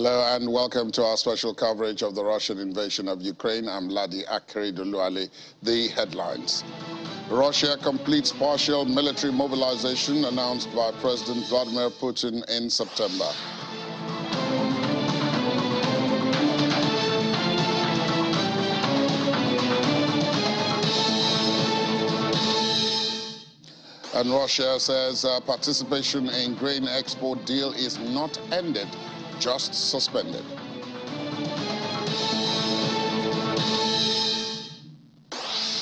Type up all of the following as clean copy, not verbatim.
Hello and welcome to our special coverage of the Russian invasion of Ukraine. I'm Ladi Akeri. The headlines. Russia completes partial military mobilization announced by President Vladimir Putin in September. And Russia says participation in grain export deal is not ended, just suspended.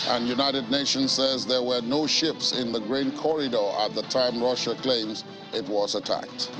And United Nations says there were no ships in the grain corridor at the time Russia claims it was attacked.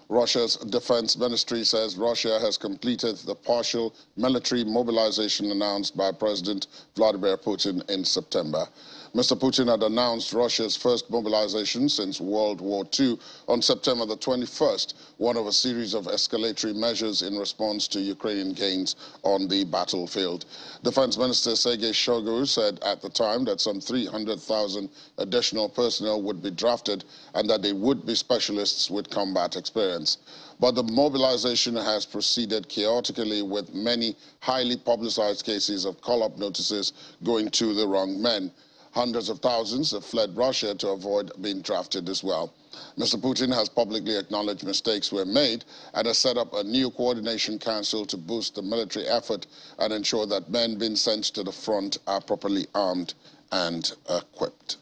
Russia's defense ministry says Russia has completed the partial military mobilization announced by President Vladimir Putin in September. Mr. Putin had announced Russia's first mobilization since World War II on September the 21st, one of a series of escalatory measures in response to Ukrainian gains on the battlefield. Defense Minister Sergei Shoigu said at the time that some 300,000 additional personnel would be drafted and that they would be specialists with combat experience. But the mobilization has proceeded chaotically, with many highly publicized cases of call-up notices going to the wrong men. Hundreds of thousands have fled Russia to avoid being drafted as well. Mr. Putin has publicly acknowledged mistakes were made and has set up a new coordination council to boost the military effort and ensure that men being sent to the front are properly armed and equipped.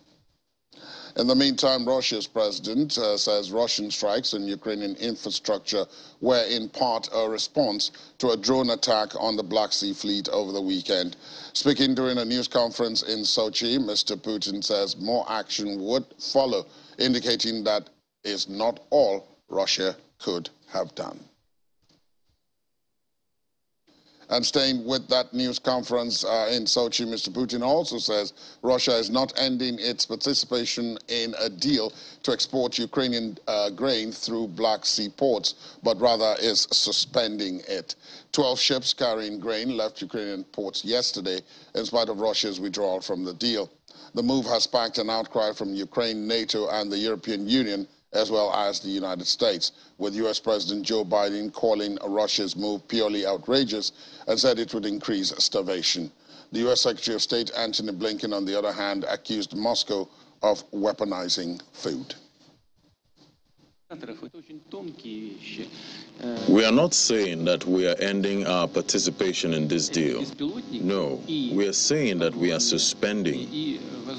In the meantime, Russia's president says Russian strikes on Ukrainian infrastructure were in part a response to a drone attack on the Black Sea Fleet over the weekend. Speaking during a news conference in Sochi, Mr. Putin says more action would follow, indicating that is not all Russia could have done. And staying with that news conference in Sochi, Mr. Putin also says Russia is not ending its participation in a deal to export Ukrainian grain through Black Sea ports, but rather is suspending it. 12 ships carrying grain left Ukrainian ports yesterday in spite of Russia's withdrawal from the deal. The move has sparked an outcry from Ukraine, NATO, and the European Union, as well as the United States, with U.S. President Joe Biden calling Russia's move purely outrageous and said it would increase starvation. The U.S. Secretary of State Antony Blinken, on the other hand, accused Moscow of weaponizing food. We are not saying that we are ending our participation in this deal. No, we are saying that we are suspending.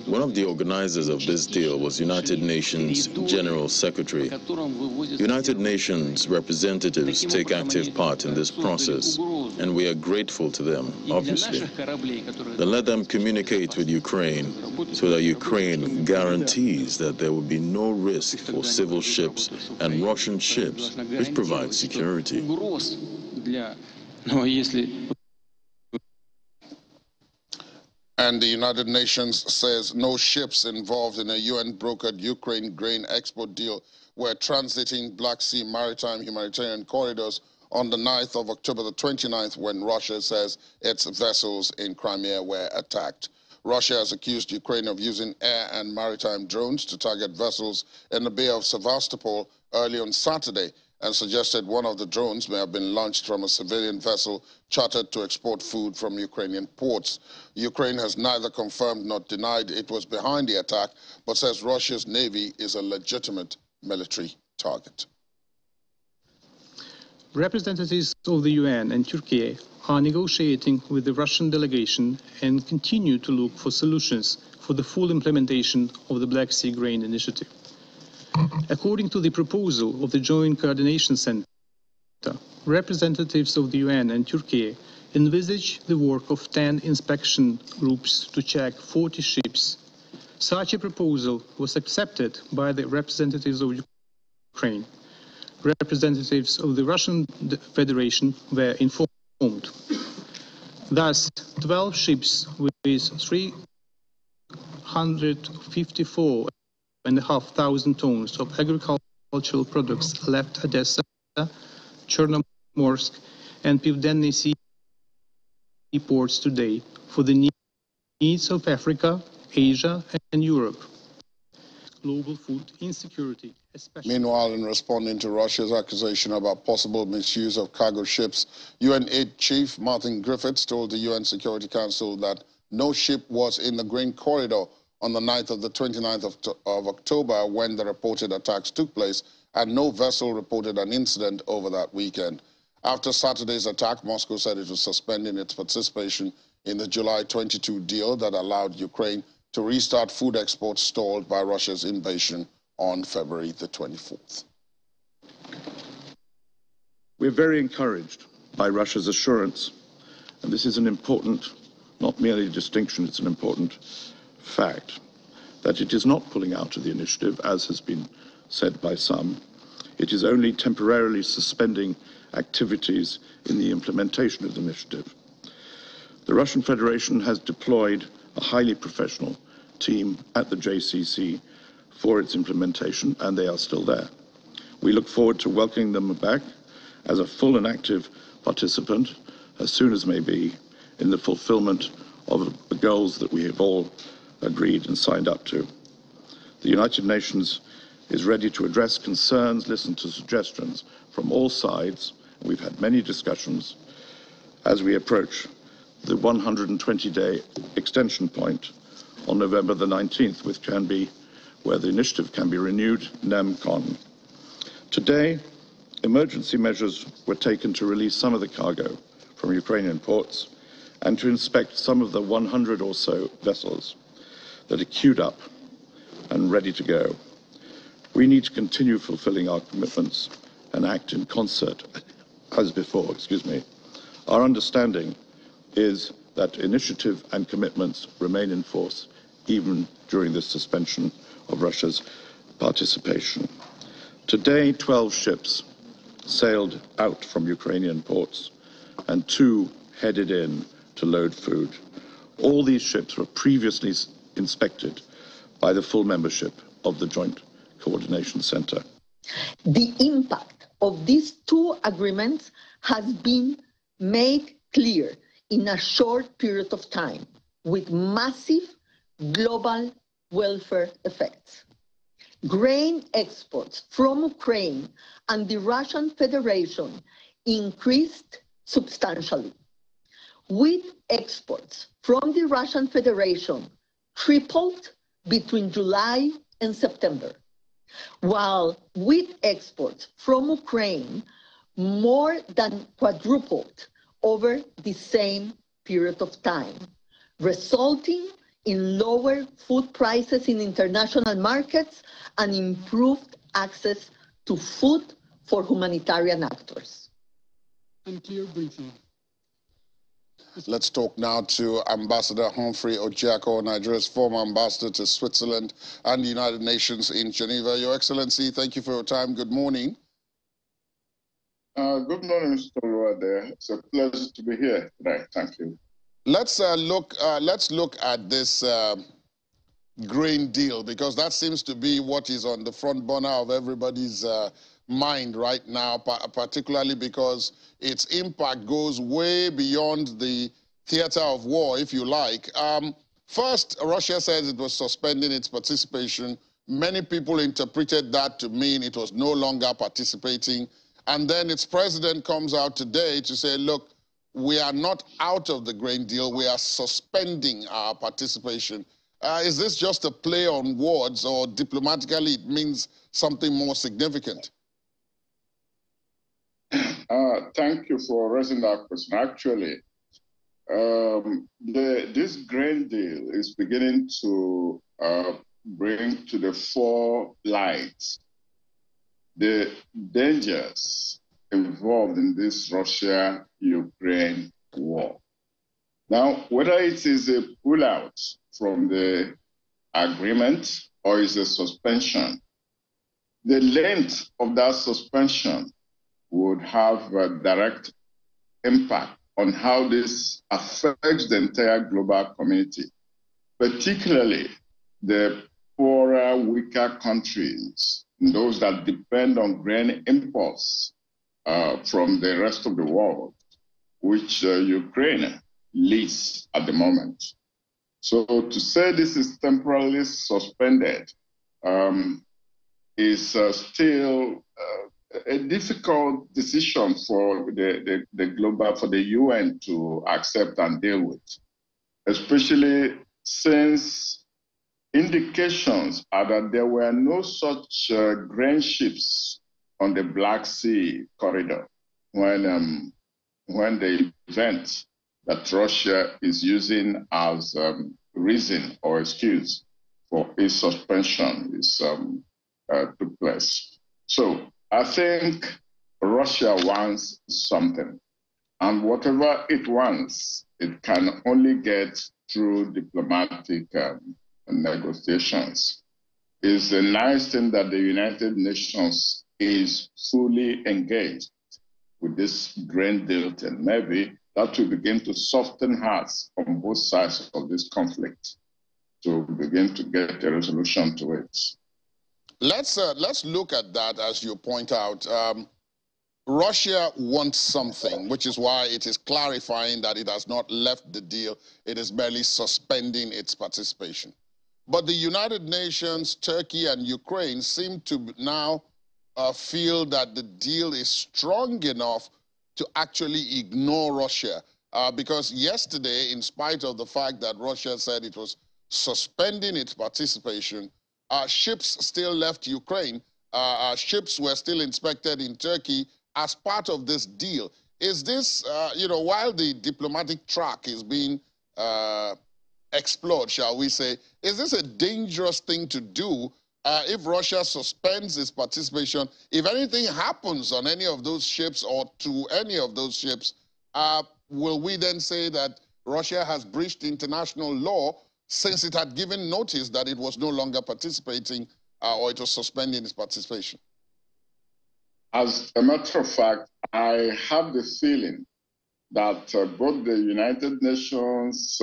One of the organizers of this deal was United Nations General Secretary. United Nations representatives take active part in this process, and we are grateful to them, obviously. Then let them communicate with Ukraine so that Ukraine guarantees that there will be no risk for civil ships and Russian ships, which provide security. And the United Nations says no ships involved in a UN-brokered Ukraine grain export deal were transiting Black Sea maritime humanitarian corridors on the 9th of October the 29th, when Russia says its vessels in Crimea were attacked. Russia has accused Ukraine of using air and maritime drones to target vessels in the Bay of Sevastopol early on Saturday, and suggested one of the drones may have been launched from a civilian vessel chartered to export food from Ukrainian ports. Ukraine has neither confirmed nor denied it was behind the attack, but says Russia's navy is a legitimate military target. Representatives of the UN and Turkey are negotiating with the Russian delegation and continue to look for solutions for the full implementation of the Black Sea Grain Initiative. According to the proposal of the Joint Coordination Center, representatives of the UN and Turkey envisage the work of 10 inspection groups to check 40 ships. Such a proposal was accepted by the representatives of Ukraine. Representatives of the Russian Federation were informed. Thus, 12 ships with 354,500 tons of agricultural products left Odessa, Chornomorsk, and Pivdenny Sea ports today for the needs of Africa, Asia, and Europe. global food insecurity, especially. Meanwhile, in responding to Russia's accusation about possible misuse of cargo ships, UN Aid Chief Martin Griffiths told the UN Security Council that no ship was in the grain corridor on the night of the 29th of October when the reported attacks took place, and no vessel reported an incident over that weekend. After Saturday's attack, Moscow said it was suspending its participation in the July 22 deal that allowed Ukraine to restart food exports stalled by Russia's invasion on February the 24th. We're very encouraged by Russia's assurance, and this is an important, not merely a distinction, it's an important fact, that it is not pulling out of the initiative, as has been said by some. It is only temporarily suspending activities in the implementation of the initiative. The Russian Federation has deployed a highly professional team at the JCC for its implementation, and they are still there. We look forward to welcoming them back as a full and active participant as soon as may be in the fulfillment of the goals that we have all agreed and signed up to. The United Nations is ready to address concerns, listen to suggestions from all sides. We've had many discussions as we approach the 120-day extension point on November the 19th, where the initiative can be renewed, NEM-CON. Today, emergency measures were taken to release some of the cargo from Ukrainian ports and to inspect some of the 100 or so vessels that are queued up and ready to go. We need to continue fulfilling our commitments and act in concert as before, Our understanding is that initiative and commitments remain in force even during this suspension of Russia's participation. Today, 12 ships sailed out from Ukrainian ports and 2 headed in to load food. All these ships were previously inspected by the full membership of the Joint Coordination Center. The impact of these 2 agreements has been made clear in a short period of time, with massive global welfare effects. Grain exports from Ukraine and the Russian Federation increased substantially. Wheat exports from the Russian Federation tripled between July and September, while wheat exports from Ukraine more than quadrupled over the same period of time, resulting in lower food prices in international markets and improved access to food for humanitarian actors. Unclear briefing. Let's talk now to Ambassador Humphrey Ojiako, Nigeria's former ambassador to Switzerland and the United Nations in Geneva. Your Excellency, thank you for your time. Good morning. Good morning, Mr. Oluwade. It's a pleasure to be here today. Thank you. Let's look at this grain deal, because that seems to be what is on the front burner of everybody's mind right now, particularly because its impact goes way beyond the theater of war, if you like. First, Russia says it was suspending its participation. Many people interpreted that to mean it was no longer participating. And then its president comes out today to say, look, we are not out of the grain deal, we are suspending our participation. Is this just a play on words, or diplomatically it means something more significant? Thank you for raising that question. Actually, this grain deal is beginning to bring to the fore light the dangers involved in this Russia-Ukraine war. Now, whether it is a pullout from the agreement or is a suspension, the length of that suspension would have a direct impact on how this affects the entire global community, particularly the poorer, weaker countries, those that depend on grain imports from the rest of the world, which Ukraine leads at the moment. So to say this is temporarily suspended is still a difficult decision for the UN to accept and deal with, especially since indications are that there were no such grain ships on the Black Sea corridor when the event that Russia is using as reason or excuse for its suspension took place. So I think Russia wants something, and whatever it wants, it can only get through diplomatic negotiations. It's a nice thing that the United Nations is fully engaged with this grain deal, and maybe that will begin to soften hearts on both sides of this conflict to begin to get a resolution to it. Let's look at that, as you point out. Russia wants something, which is why it is clarifying that it has not left the deal. It is merely suspending its participation. But the United Nations, Turkey, and Ukraine seem to now feel that the deal is strong enough to actually ignore Russia. Because yesterday, in spite of the fact that Russia said it was suspending its participation, ships still left Ukraine. Ships were still inspected in Turkey as part of this deal. Is this, while the diplomatic track is being explored, shall we say, is this a dangerous thing to do if Russia suspends its participation? If anything happens on any of those ships or to any of those ships, will we then say that Russia has breached international law since it had given notice that it was no longer participating or it was suspending its participation? As a matter of fact, I have the feeling that both the United Nations,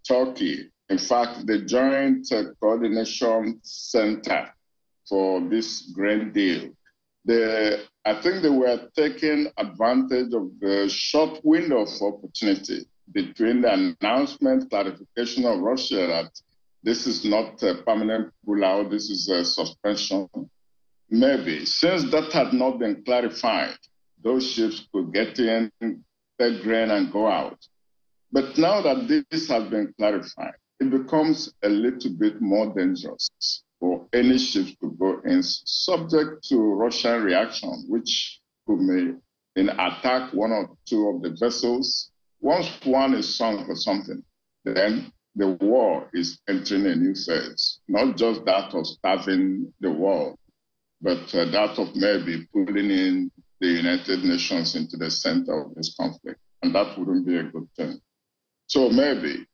Turkey, in fact, the Joint Coordination Center for this grain deal, I think they were taking advantage of the short window of opportunity between the announcement, clarification of Russia that this is not a permanent pullout, this is a suspension. Maybe, since that had not been clarified, those ships could get in, take grain, and go out. But now that this has been clarified, it becomes a little bit more dangerous for any ships to go in, subject to Russian reaction, which could may attack one or two of the vessels. Once one is sunk or something, then the war is entering a new phase, not just that of starving the world, but that of maybe pulling in the United Nations into the center of this conflict. And that wouldn't be a good thing. So maybe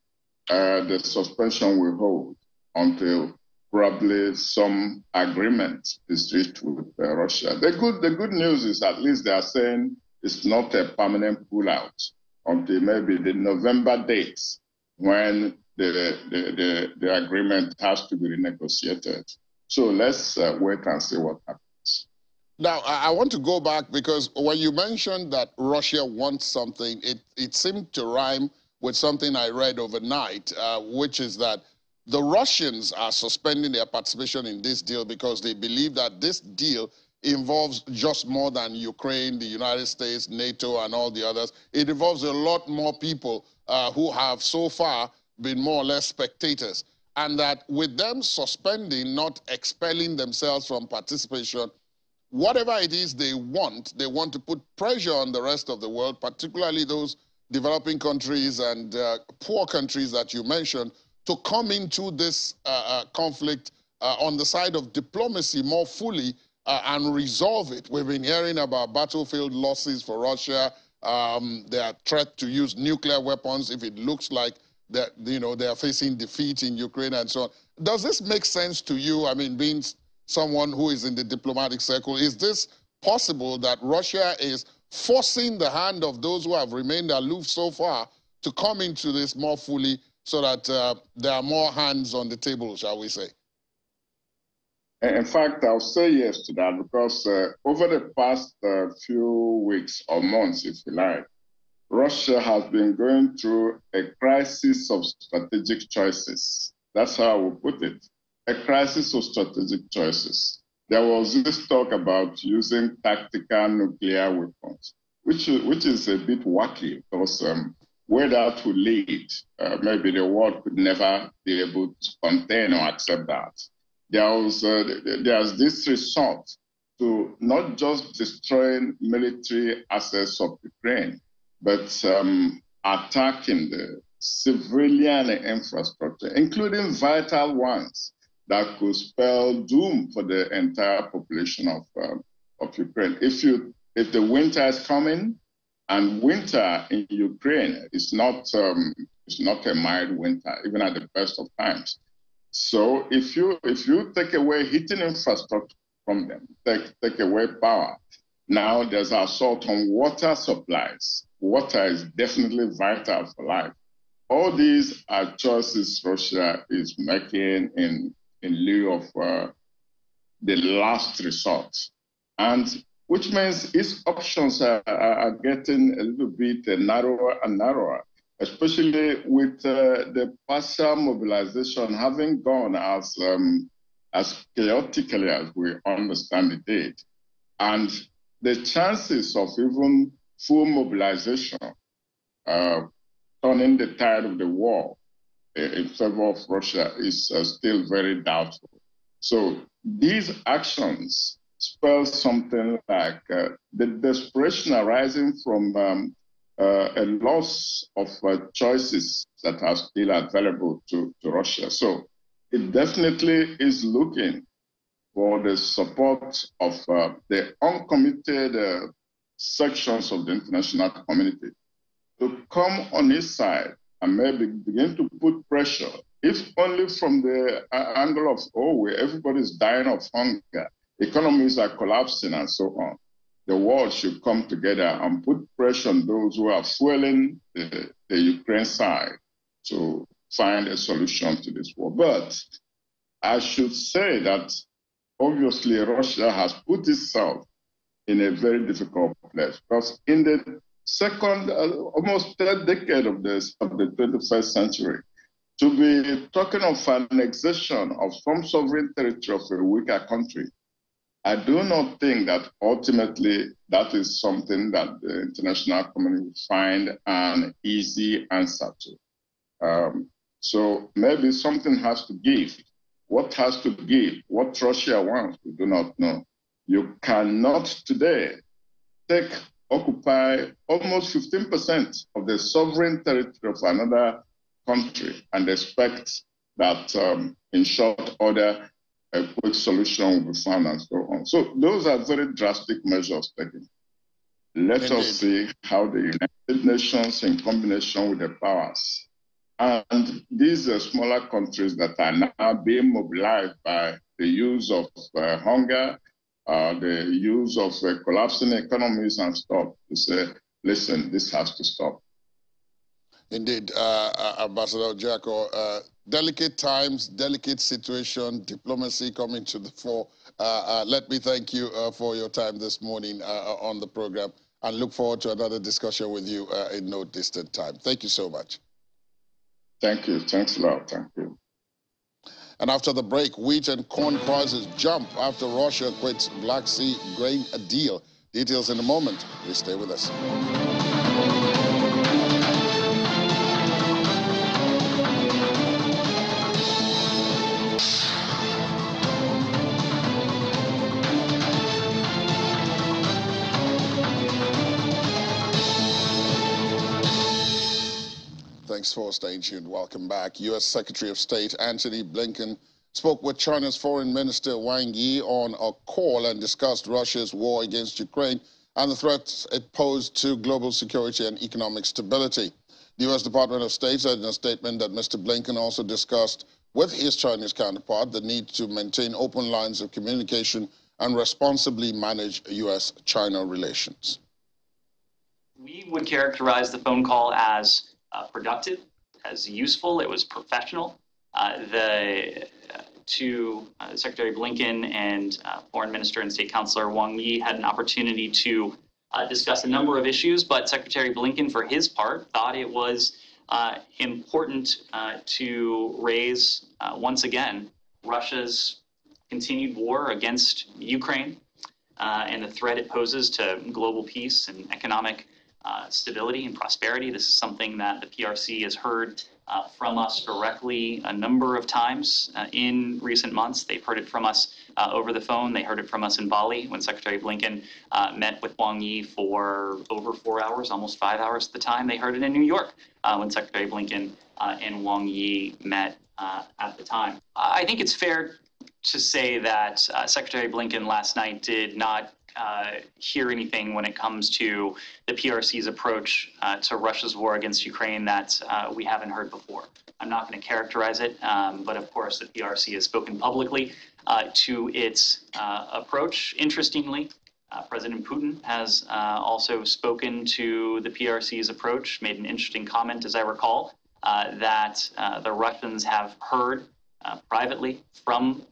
the suspension will hold until probably some agreement is reached with Russia. The good news is at least they are saying it's not a permanent pullout until maybe the November dates when the agreement has to be renegotiated. So let's wait and see what happens. Now, I want to go back because when you mentioned that Russia wants something, it seemed to rhyme with something I read overnight, which is that the Russians are suspending their participation in this deal because they believe that this deal involves just more than Ukraine, the United States, NATO, and all the others. It involves a lot more people who have so far been more or less spectators. And that with them suspending, not expelling themselves from participation, whatever it is they want to put pressure on the rest of the world, particularly those developing countries and poor countries that you mentioned, to come into this conflict on the side of diplomacy more fully and resolve it. We've been hearing about battlefield losses for Russia, their threat to use nuclear weapons if it looks like that, they are facing defeat in Ukraine and so on. Does this make sense to you? I mean, being someone who is in the diplomatic circle, is this possible that Russia is forcing the hand of those who have remained aloof so far to come into this more fully so that there are more hands on the table, shall we say? In fact, I'll say yes to that because over the past few weeks or months, if you like, Russia has been going through a crisis of strategic choices. That's how I would put it. a crisis of strategic choices. There was this talk about using tactical nuclear weapons, which is a bit wacky because where that would lead, maybe the world could never be able to contain or accept that. There's this resort to not just destroying military assets of Ukraine, but attacking the civilian infrastructure, including vital ones that could spell doom for the entire population of Ukraine. If the winter is coming, and winter in Ukraine is not a mild winter, even at the best of times. So if you take away heating infrastructure from them, take away power, now there's an assault on water supplies. Water is definitely vital for life. All these are choices Russia is making in lieu of the last resort. And which means its options are getting a little bit narrower and narrower, especially with the partial mobilization having gone as chaotically as we understand it did. And the chances of even full mobilization turning the tide of the war in favor of Russia is still very doubtful. So these actions spell something like the desperation arising from a loss of choices that are still available to Russia. So it definitely is looking for the support of the uncommitted sections of the international community to come on its side and maybe begin to put pressure, if only from the angle of, everybody's dying of hunger, economies are collapsing and so on. The world should come together and put pressure on those who are fueling the Ukraine side to find a solution to this war. But I should say that obviously Russia has put itself in a very difficult place because in the second, almost third decade of the 21st century, to be talking of annexation of some sovereign territory of a weaker country, I do not think that ultimately that is something that the international community will find an easy answer to. So maybe something has to give. What has to give? What Russia wants, we do not know. You cannot today occupy almost 15% of the sovereign territory of another country and expect that in short order, a quick solution will be found and so on. So those are very drastic measures taken. Let us see how the United Nations, in combination with the powers, and these smaller countries that are now being mobilized by the use of hunger, the use of collapsing economies and stuff, to say, listen, this has to stop. Indeed, Ambassador Jacko, delicate times, delicate situation, diplomacy coming to the fore. Let me thank you for your time this morning on the program and look forward to another discussion with you in no distant time. Thank you so much. Thank you. Thanks a lot. Thank you. And after the break, wheat and corn prices jump after Russia quits Black Sea grain deal. Details in a moment. Please stay with us. Thanks for staying tuned. Welcome back. U.S. Secretary of State Antony Blinken spoke with China's Foreign Minister Wang Yi on a call and discussed Russia's war against Ukraine and the threats it posed to global security and economic stability. The U.S. Department of State said in a statement that Mr. Blinken also discussed with his Chinese counterpart the need to maintain open lines of communication and responsibly manage U.S.-China relations. We would characterize the phone call as productive, as useful. It was professional. Secretary Blinken and Foreign Minister and State Councilor Wang Yi had an opportunity to discuss a number of issues, but Secretary Blinken, for his part, thought it was important to raise once again Russia's continued war against Ukraine and the threat it poses to global peace and economic stability and prosperity. This is something that the PRC has heard from us directly a number of times in recent months. They've heard it from us over the phone. They heard it from us in Bali when Secretary Blinken met with Wang Yi for over 4 hours, almost 5 hours at the time. They heard it in New York when Secretary Blinken and Wang Yi met at the time. I think it's fair to say that Secretary Blinken last night did not hear anything when it comes to the PRC's approach to Russia's war against Ukraine that we haven't heard before. I'm not going to characterize it, but of course the PRC has spoken publicly to its approach. Interestingly, President Putin has also spoken to the PRC's approach, made an interesting comment, as I recall, that the Russians have heard privately from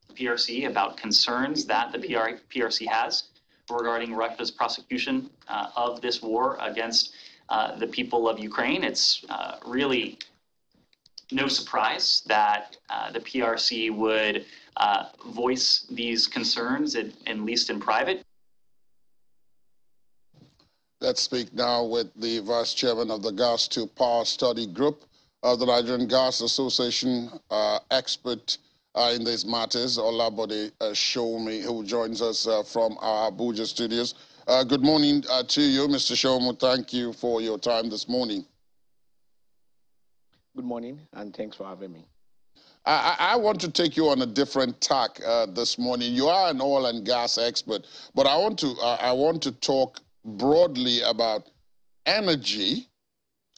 the PRC about concerns that the PRC has regarding Russia's prosecution of this war against the people of Ukraine. It's really no surprise that the PRC would voice these concerns, at least in private. Let's speak now with the Vice Chairman of the Gas to Power Study Group of the Nigerian Gas Association, expert in these matters, Olabode Shomi, who joins us from our Abuja studios. Good morning to you, Mr. Shomu. Thank you for your time this morning. Good morning, and thanks for having me. I want to take you on a different tack this morning. You are an oil and gas expert, but I want to talk broadly about energy,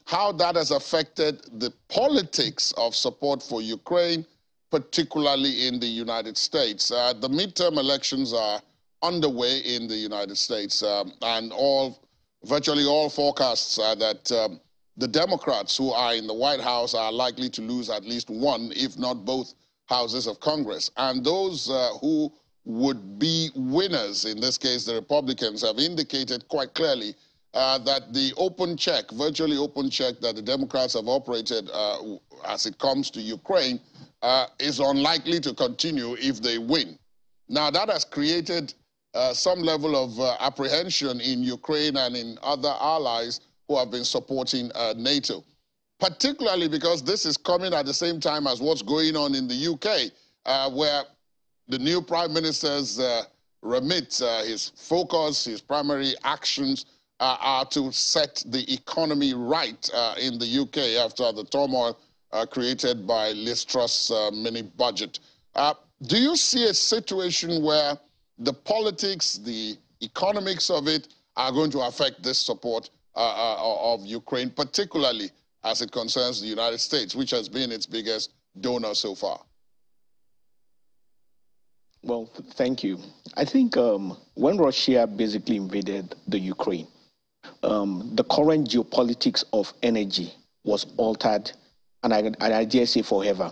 how that has affected the politics of support for Ukraine, particularly in the United States. The midterm elections are underway in the United States, and virtually all forecasts are that the Democrats who are in the White House are likely to lose at least one, if not both, houses of Congress. And those who would be winners, in this case the Republicans, have indicated quite clearly that the open check, virtually open check that the Democrats have operated as it comes to Ukraine is unlikely to continue if they win. Now, that has created some level of apprehension in Ukraine and in other allies who have been supporting NATO, particularly because this is coming at the same time as what's going on in the UK, where the new Prime Minister's remit, his focus, his primary actions are to set the economy right in the UK after the turmoil created by Liz Truss' mini-budget. Do you see a situation where the politics, the economics of it are going to affect this support of Ukraine, particularly as it concerns the United States, which has been its biggest donor so far? Well, thank you. I think when Russia basically invaded the Ukraine, the current geopolitics of energy was altered, and I dare say forever.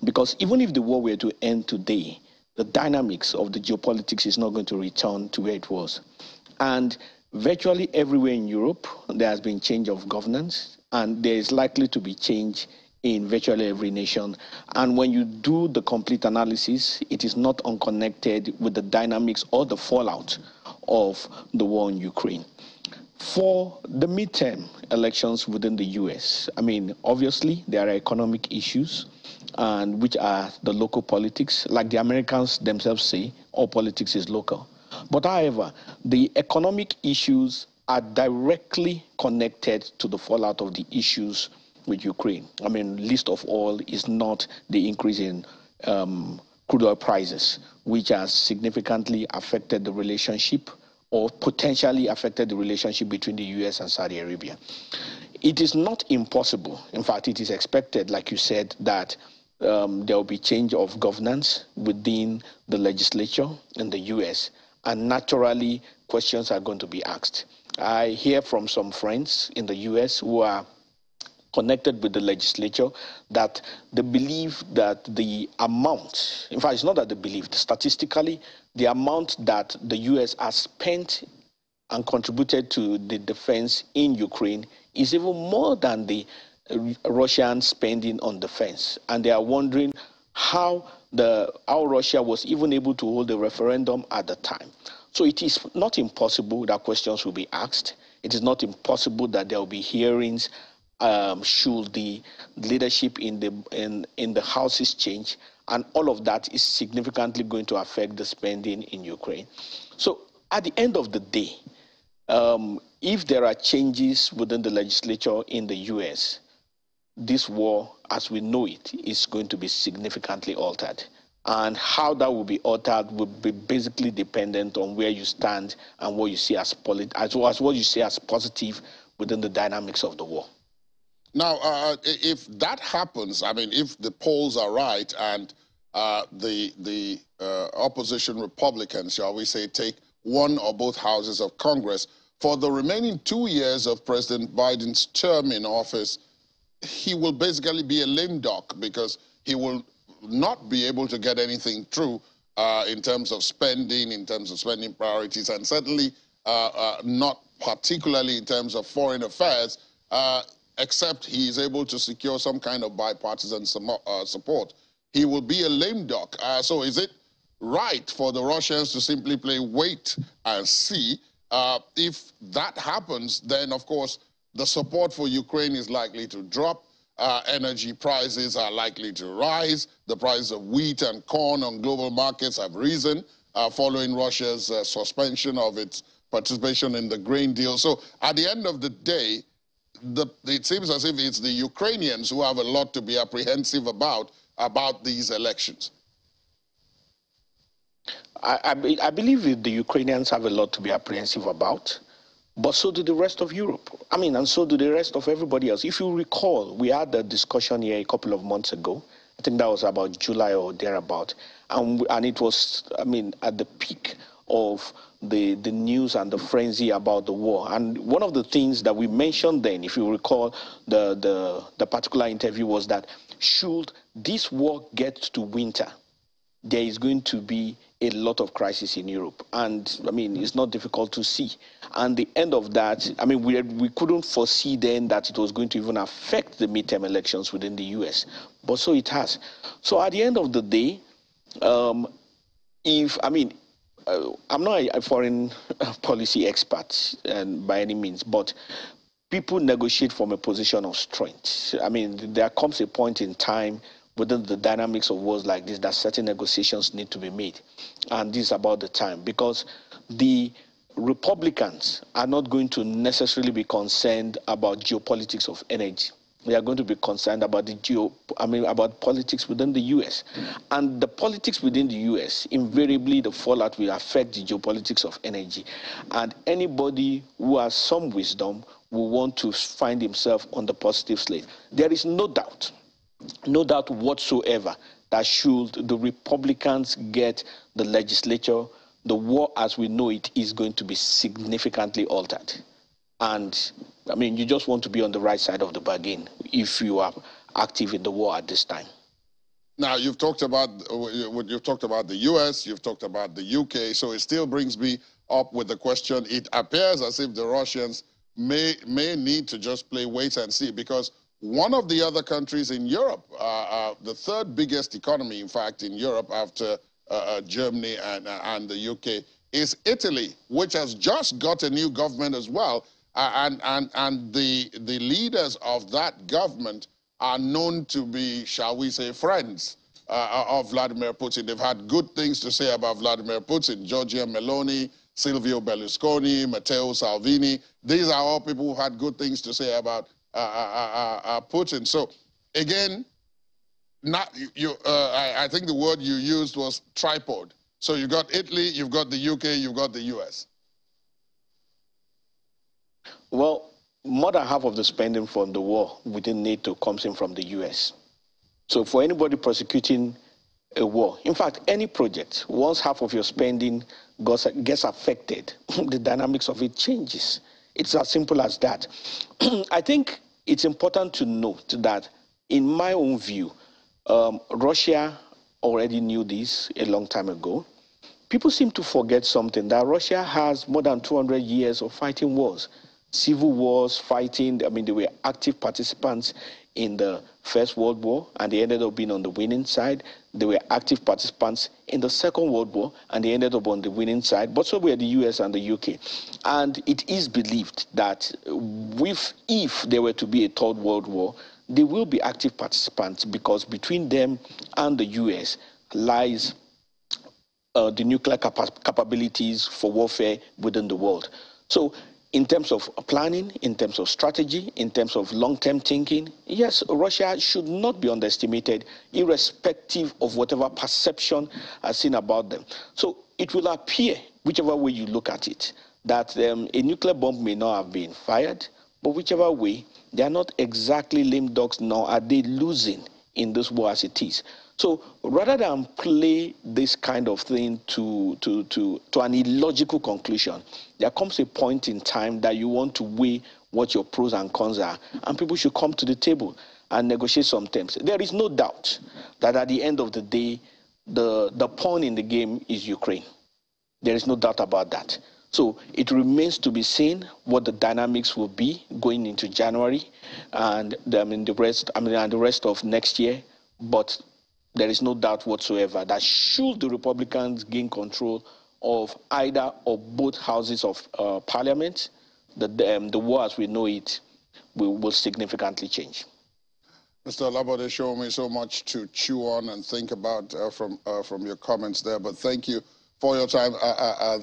Because even if the war were to end today, the dynamics of the geopolitics is not going to return to where it was. And virtually everywhere in Europe, there has been change of governance, and there is likely to be change in virtually every nation. And when you do the complete analysis, it is not unconnected with the dynamics or the fallout of the war in Ukraine. For the midterm elections within the US, I mean, obviously there are economic issues, and which are the local politics. Like the Americans themselves say, all politics is local. But however, the economic issues are directly connected to the fallout of the issues with Ukraine. I mean, least of all is not the increase in crude oil prices, which has significantly affected the relationship or potentially affected the relationship between the US and Saudi Arabia. It is not impossible, in fact, it is expected, like you said, that there will be change of governance within the legislature in the US, and naturally questions are going to be asked. I hear from some friends in the US who are connected with the legislature that they believe that the amount, in fact, it's not that they believe, statistically, the amount that the US has spent and contributed to the defense in Ukraine is even more than the Russian spending on defense. And they are wondering how how Russia was even able to hold a referendum at the time. So it is not impossible that questions will be asked. It is not impossible that there will be hearings should the leadership in the houses change, and all of that is significantly going to affect the spending in Ukraine. So at the end of the day, if there are changes within the legislature in the US, this war, as we know it, is going to be significantly altered. And how that will be altered will be basically dependent on where you stand and what you see as what you see as positive within the dynamics of the war. Now, if that happens, I mean, if the polls are right and the opposition Republicans, shall we say, take one or both houses of Congress, for the remaining 2 years of President Biden's term in office, he will basically be a lame duck because he will not be able to get anything through in terms of spending priorities, and certainly not particularly in terms of foreign affairs, except he is able to secure some kind of bipartisan support. He will be a lame duck. So is it right for the Russians to simply play wait and see? If that happens, then, of course, the support for Ukraine is likely to drop. Energy prices are likely to rise. The price of wheat and corn on global markets have risen following Russia's suspension of its participation in the grain deal. So at the end of the day, it seems as if it's the Ukrainians who have a lot to be apprehensive about these elections. I believe the Ukrainians have a lot to be apprehensive about, but so do the rest of Europe. I mean, and so do the rest of everybody else. If you recall, we had a discussion here a couple of months ago. I think that was about July or thereabout. And it was, I mean, at the peak of the news and the frenzy about the war. And one of the things that we mentioned then, if you recall, the particular interview was that should this war get to winter, there is going to be a lot of crisis in Europe. And, I mean, it's not difficult to see. And the end of that, I mean, we couldn't foresee then that it was going to even affect the midterm elections within the US. But so it has. So at the end of the day, I'm not a foreign policy expert by any means, but people negotiate from a position of strength. I mean, there comes a point in time within the dynamics of wars like this that certain negotiations need to be made. And this is about the time, because the Republicans are not going to necessarily be concerned about geopolitics of energy. They are going to be concerned about about politics within the U.S. And the politics within the U.S., invariably the fallout will affect the geopolitics of energy. And anybody who has some wisdom will want to find himself on the positive slate. There is no doubt whatsoever that should the Republicans get the legislature, the war as we know it is going to be significantly altered. And, I mean, you just want to be on the right side of the bargain if you are active in the war at this time. Now, you've talked about the U.S., you've talked about the U.K., so it still brings me up with the question, it appears as if the Russians may need to just play wait and see, because one of the other countries in Europe, the third biggest economy, in fact, in Europe after Germany and the UK, is Italy, which has just got a new government as well. And the leaders of that government are known to be, shall we say, friends of Vladimir Putin. They've had good things to say about Vladimir Putin. Giorgia Meloni, Silvio Berlusconi, Matteo Salvini. These are all people who had good things to say about Putin. So, again, I think the word you used was tripod. So you've got Italy, you've got the UK, you've got the US. Well, more than half of the spending from the war within NATO comes in from the US. So for anybody prosecuting a war, in fact, any project, once half of your spending gets affected, the dynamics of it changes. It's as simple as that. I think it's important to note that, in my own view, Russia already knew this a long time ago. People seem to forget something, that Russia has more than 200 years of fighting wars. Civil wars, fighting. I mean, they were active participants in the First World War, and they ended up being on the winning side. They were active participants in the Second World War, and they ended up on the winning side, but so were the US and the UK. And it is believed that if there were to be a Third World War, they will be active participants, because between them and the US lies the nuclear capabilities for warfare within the world. So in terms of planning, in terms of strategy, in terms of long-term thinking, yes, Russia should not be underestimated, irrespective of whatever perception is seen about them. So it will appear, whichever way you look at it, that a nuclear bomb may not have been fired, but whichever way, they are not exactly lame ducks, nor are they losing in this war as it is. So rather than play this kind of thing to an illogical conclusion, there comes a point in time that you want to weigh what your pros and cons are, and people should come to the table and negotiate some terms. There is no doubt that at the end of the day, the pawn in the game is Ukraine. There is no doubt about that. So it remains to be seen what the dynamics will be going into January and the rest of next year. But there is no doubt whatsoever that should the Republicans gain control of either or both houses of parliament, the war as we know it will significantly change. Mr. Labode, showing me so much to chew on and think about from your comments there. But thank you for your time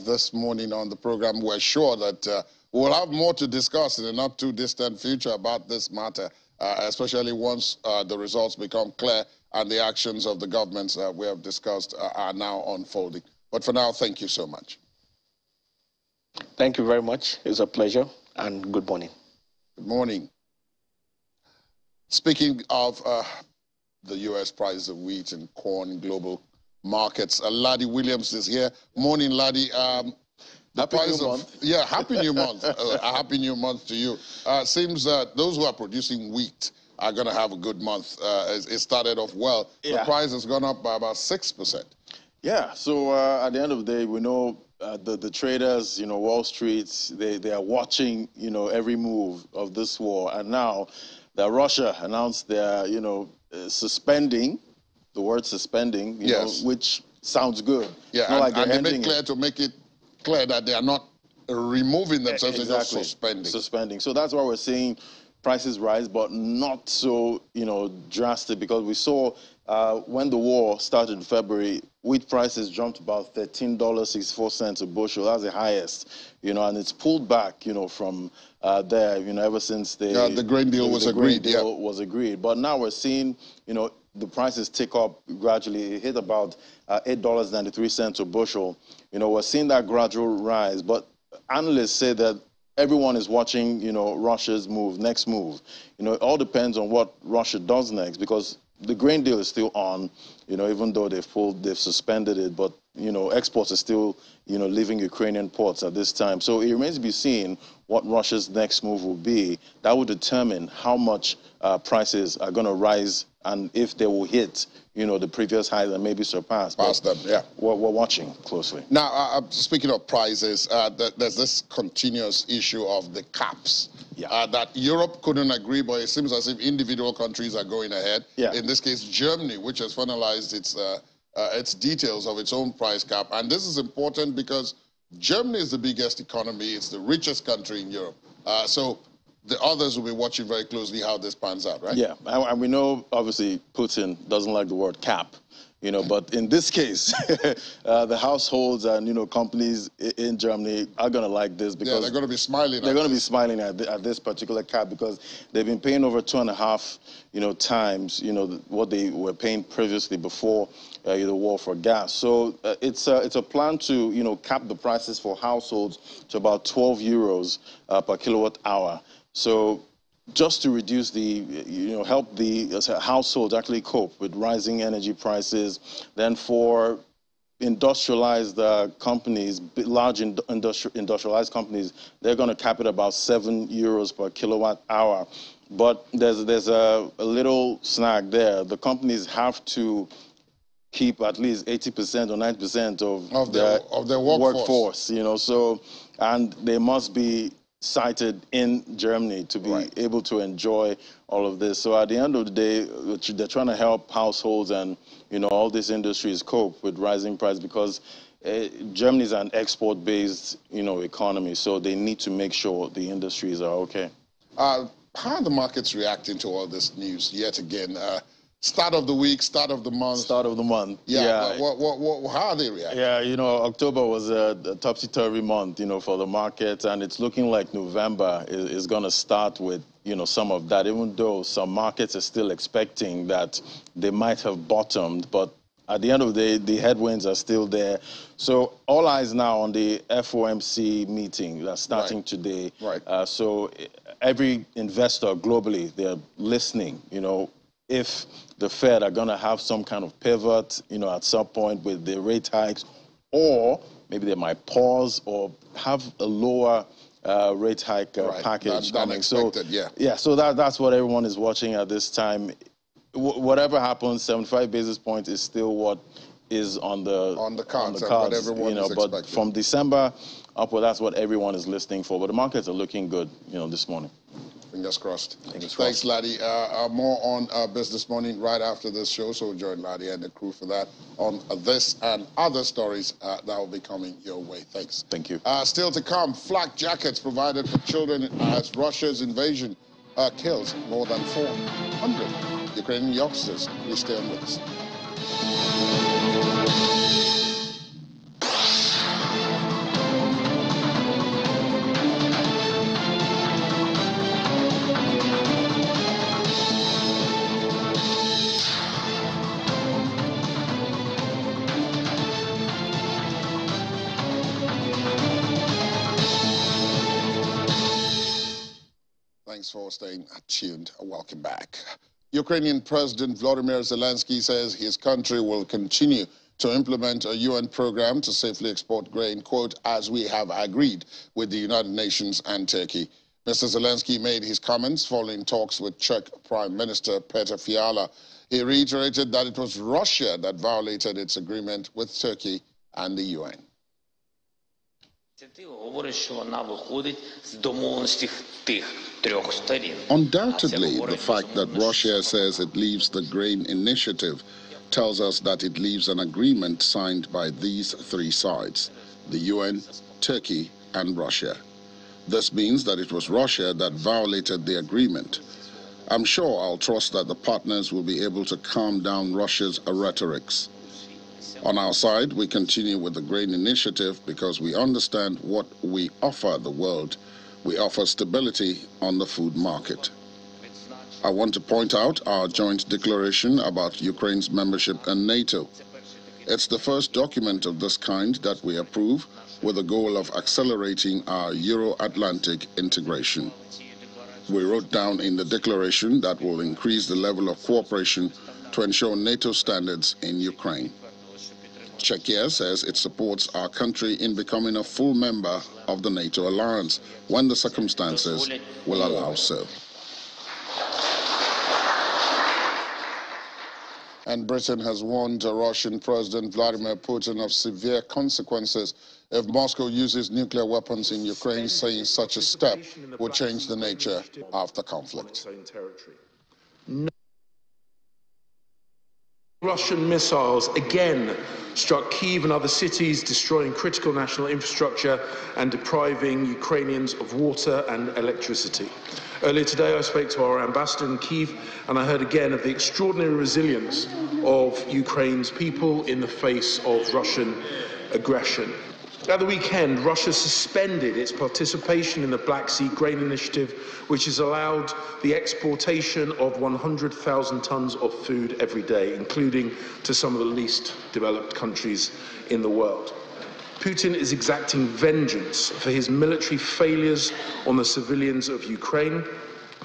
this morning on the program. We're sure that we'll have more to discuss in the not too distant future about this matter, especially once the results become clear and the actions of the governments we have discussed are now unfolding. But for now, thank you so much. Thank you very much. It's a pleasure, and good morning. Good morning. Speaking of the U.S. prices of wheat and corn in global markets, Laddie Williams is here. Morning, Laddie. Happy new month. Yeah, happy new month. A happy new month to you. Seems that those who are producing wheat are going to have a good month. It started off well. Yeah. The price has gone up by about 6%. Yeah, so at the end of the day, we know the traders, Wall Street, they are watching, every move of this war. And now that Russia announced they're, suspending, the word suspending, yes, which sounds good. Yeah, and they make clear to make it clear that they are not removing themselves, exactly. They're just suspending. Suspending. So that's why we're seeing prices rise, but not so, drastic, because we saw when the war started in February, wheat prices jumped about $13.64 a bushel. That's the highest, and it's pulled back, from there, ever since the grain deal was agreed. The grain deal was agreed. But now we're seeing, the prices tick up gradually. It hit about $8.93 a bushel. We're seeing that gradual rise, but analysts say that everyone is watching, Russia's next move. It all depends on what Russia does next, because the grain deal is still on, even though they've suspended it, but, exports are still, leaving Ukrainian ports at this time. So it remains to be seen what Russia's next move will be. That will determine how much prices are going to rise and if they will hit, the previous highs and maybe surpass. Past them, yeah. We're watching closely. Now, speaking of prices, there's this continuous issue of the caps. Yeah. That Europe couldn't agree, but it seems as if individual countries are going ahead. Yeah. In this case, Germany, which has finalized its details of its own price cap. And this is important because Germany is the biggest economy. It's the richest country in Europe. So the others will be watching very closely how this pans out, right? Yeah, and we know, obviously, Putin doesn't like the word cap. But in this case, the households and, companies in Germany are going to like this because... they're going to be smiling They're going to be smiling at this particular cap because they've been paying over 2.5, times, what they were paying previously before the war for gas. So it's a plan to, cap the prices for households to about 12 euros per kilowatt hour. So just to reduce help the households actually cope with rising energy prices. Then for industrialized companies, large industrialized companies, they're going to cap it about 7 euros per kilowatt hour. But there's a little snag there. The companies have to keep at least 80% or 90% of their workforce. So, and they must be sited in Germany to be able to enjoy all of this. So at the end of the day, they're trying to help households and, you know, all these industries cope with rising prices because Germany is an export-based, you know, economy. So they need to make sure the industries are okay. How are the markets reacting to all this news yet again? Start of the week, start of the month. Start of the month. Yeah. How are they reacting? Yeah, you know, October was a topsy-turvy month, you know, for the market, and it's looking like November is going to start with, you know, some of that, even though some markets are still expecting that they might have bottomed, but at the end of the day, the headwinds are still there. So all eyes now on the FOMC meeting that's starting today. So every investor globally, they're listening, you know, if the Fed are going to have some kind of pivot, you know, at some point with the rate hikes, or maybe they might pause or have a lower rate hike package coming. So so that's what everyone is watching at this time. Whatever happens, 75 basis points is still what is on the cards, what everyone you know, is but from December upward, that's what everyone is listening for. But the markets are looking good, you know, this morning. Fingers crossed. Thanks, Laddie. More on Business Morning right after this show, so join Laddie and the crew for that on this and other stories that will be coming your way. Thanks. Thank you. Still to come, flak jackets provided for children as Russia's invasion kills more than 400 Ukrainian youngsters. Please stay on with us. Thanks for staying tuned. Welcome back. Ukrainian President Volodymyr Zelensky says his country will continue to implement a UN program to safely export grain, quote, as we have agreed with the United Nations and Turkey. Mr. Zelensky made his comments following talks with Czech Prime Minister Petr Fiala. He reiterated that it was Russia that violated its agreement with Turkey and the UN. Undoubtedly, the fact that Russia says it leaves the grain initiative tells us that it leaves an agreement signed by these three sides, the UN, Turkey, and Russia. This means that it was Russia that violated the agreement. I'm sure I'll trust that the partners will be able to calm down Russia's rhetorics. On our side, we continue with the grain initiative because we understand what we offer the world. We offer stability on the food market. I want to point out our joint declaration about Ukraine's membership in NATO. It's the first document of this kind that we approve with the goal of accelerating our Euro-Atlantic integration. We wrote down in the declaration that we'll increase the level of cooperation to ensure NATO standards in Ukraine. Czechia says it supports our country in becoming a full member of the NATO alliance when the circumstances will allow so. And Britain has warned Russian President Vladimir Putin of severe consequences if Moscow uses nuclear weapons in Ukraine, saying such a step would change the nature of the conflict. Russian missiles again struck Kyiv and other cities, destroying critical national infrastructure and depriving Ukrainians of water and electricity. Earlier today, I spoke to our ambassador in Kyiv, and I heard again of the extraordinary resilience of Ukraine's people in the face of Russian aggression. At the weekend, Russia suspended its participation in the Black Sea Grain Initiative, which has allowed the exportation of 100,000 tons of food every day, including to some of the least developed countries in the world. Putin is exacting vengeance for his military failures on the civilians of Ukraine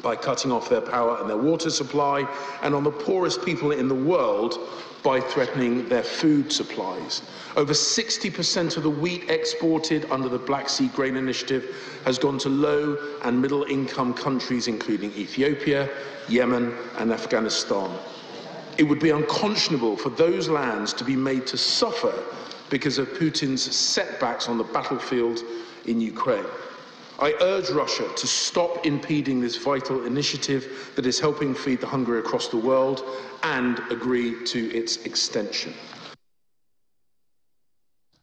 by cutting off their power and their water supply, and on the poorest people in the world by threatening their food supplies. Over 60% of the wheat exported under the Black Sea Grain Initiative has gone to low and middle income countries, including Ethiopia, Yemen, and Afghanistan. It would be unconscionable for those lands to be made to suffer because of Putin's setbacks on the battlefield in Ukraine. I urge Russia to stop impeding this vital initiative that is helping feed the hungry across the world and agree to its extension.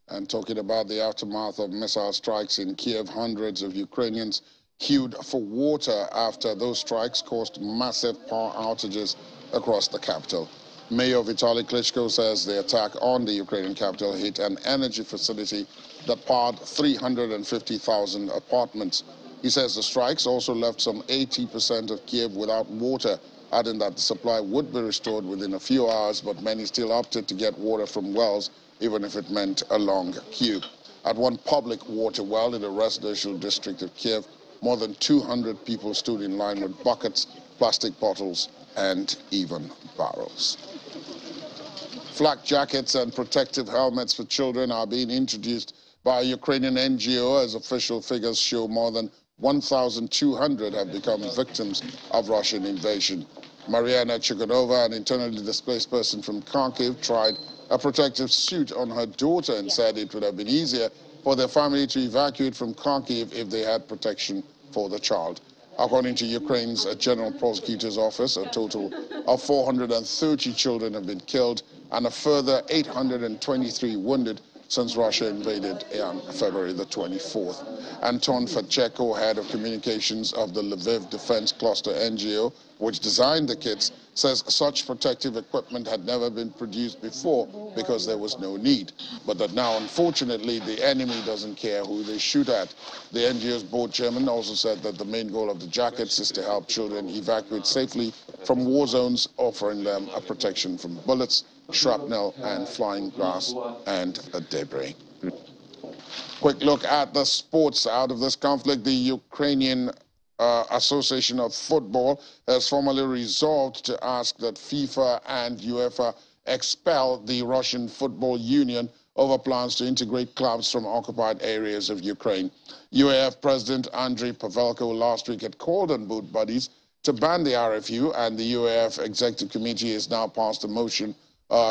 And talking about the aftermath of missile strikes in Kiev, hundreds of Ukrainians queued for water after those strikes caused massive power outages across the capital. Mayor Vitaly Klitschko says the attack on the Ukrainian capital hit an energy facility that powered 350,000 apartments. He says the strikes also left some 80% of Kiev without water, adding that the supply would be restored within a few hours, but many still opted to get water from wells, even if it meant a long queue. At one public water well in the residential district of Kiev, more than 200 people stood in line with buckets, plastic bottles, and even barrels. Flak jackets and protective helmets for children are being introduced by a Ukrainian NGO as official figures show more than 1,200 have become victims of Russian invasion. Mariana Chuganova, an internally displaced person from Kharkiv, tried a protective suit on her daughter and said it would have been easier for their family to evacuate from Kharkiv if they had protection for the child. According to Ukraine's General Prosecutor's Office, a total of 430 children have been killed and a further 823 wounded since Russia invaded on February the 24th. Anton Fedchenko, head of communications of the Lviv Defense Cluster NGO, which designed the kits, says such protective equipment had never been produced before because there was no need, but that now, unfortunately, the enemy doesn't care who they shoot at. The NGO's board chairman also said that the main goal of the jackets is to help children evacuate safely from war zones, offering them a protection from bullets, shrapnel, and flying glass and debris. Quick look at the sports. Out of this conflict, the Ukrainian Association of Football has formally resolved to ask that FIFA and UEFA expel the Russian Football Union over plans to integrate clubs from occupied areas of Ukraine. UAF President Andriy Pavelko last week had called on both bodies to ban the RFU, and the UAF Executive Committee has now passed a motion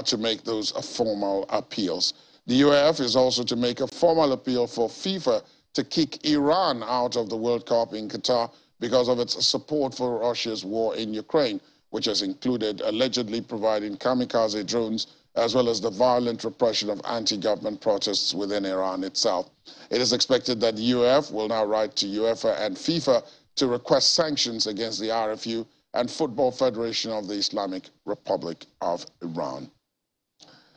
to make those formal appeals. The UAF is also to make a formal appeal for FIFA to kick Iran out of the World Cup in Qatar because of its support for Russia's war in Ukraine, which has included allegedly providing kamikaze drones, as well as the violent repression of anti-government protests within Iran itself. It is expected that the UAF will now write to UEFA and FIFA to request sanctions against the RFU and Football Federation of the Islamic Republic of Iran.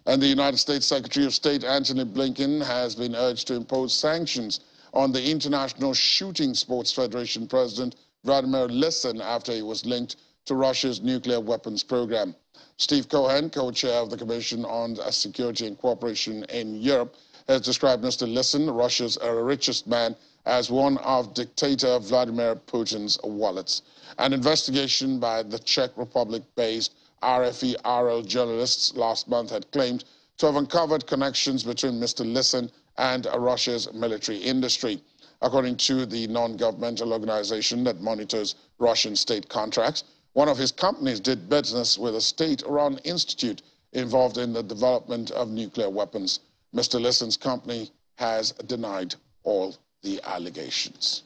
And the United States Secretary of State Antony Blinken has been urged to impose sanctions on the International Shooting Sports Federation President Vladimir Lesin after he was linked to Russia's nuclear weapons program. Steve Cohen, co-chair of the Commission on Security and Cooperation in Europe, has described Mr. Lesin, Russia's richest man, as one of dictator Vladimir Putin's wallets. An investigation by the Czech Republic-based RFE-RL journalists last month had claimed to have uncovered connections between Mr. Lesin and Russia's military industry. According to the non-governmental organization that monitors Russian state contracts, one of his companies did business with a state-run institute involved in the development of nuclear weapons. Mr. Lesin's company has denied all the allegations.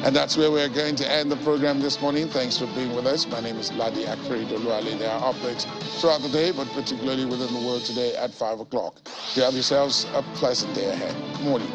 And that's where we're going to end the program this morning. Thanks for being with us. My name is Ladi Akferi-Doluale. There are updates throughout the day, but particularly within the world today at 5 o'clock. You have yourselves a pleasant day ahead. Morning.